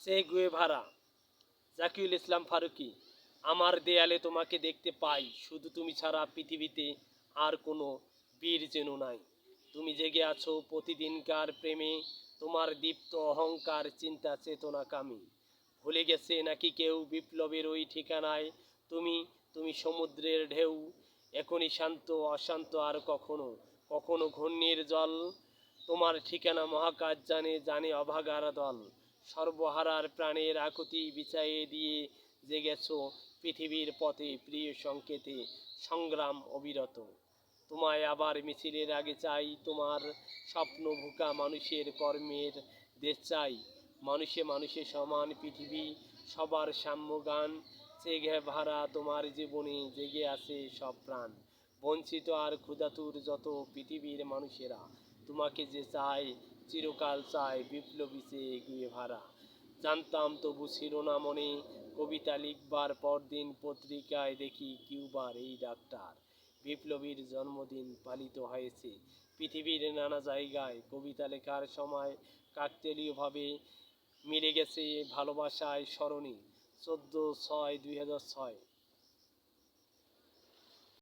চে গুয়েভারা, জাকিউল ইসলাম ফারুকী। আমার দেয়ালে তোমাকে দেখতে পাই, শুধু তুমি ছাড়া পৃথিবীতে আর কোনো বীর যেন নাই। তুমি জেগে আছো প্রতিদিনকার প্রেমে, তোমার দীপ্ত অহংকার চিন্তা চেতনা কামি। ভুলে গেছে নাকি কেউ বিপ্লবের ওই ঠিকানায়? তুমি তুমি সমুদ্রের ঢেউ, এখনই শান্ত অশান্ত আর কখনো কখনো ঘূর্ণির জল। তোমার ঠিকানা মহাকাশ জানে, জানে অভাগার দল। সর্বহারার প্রাণের আকুতি বিছাইয়ে দিয়ে জেগেছো পৃথিবীর পথে প্রিয় সংকেতে, সংগ্রাম অবিরত। তোমায় আবার মিছিলের আগে চাই, তোমার স্বপ্ন ভুকা মানুষের কর্মের দেশ চাই। মানুষে মানুষে সমান পৃথিবী, সবার সাম্য গান। চে গুয়েভারা, তোমার জীবনে জেগে আছে সব প্রাণ। বঞ্চিত আর ক্ষুধাতুর যত পৃথিবীর মানুষেরা, তোমাকে যে চায় চিরকাল চায় বিপ্লবী চে গুয়েভারা। জানতাম তবু ছিল না মনে, কবিতা লিখবার পরদিন পত্রিকায় দেখি কিউবার এই ডাক্তার। বিপ্লবীর জন্মদিন পালিত হয়েছে পৃথিবীর নানা জায়গায়। কবিতা লেখার সময় কাকতালীয়ভাবে মিলে গেছে ভালোবাসায় স্মরণে। 14/6/2006।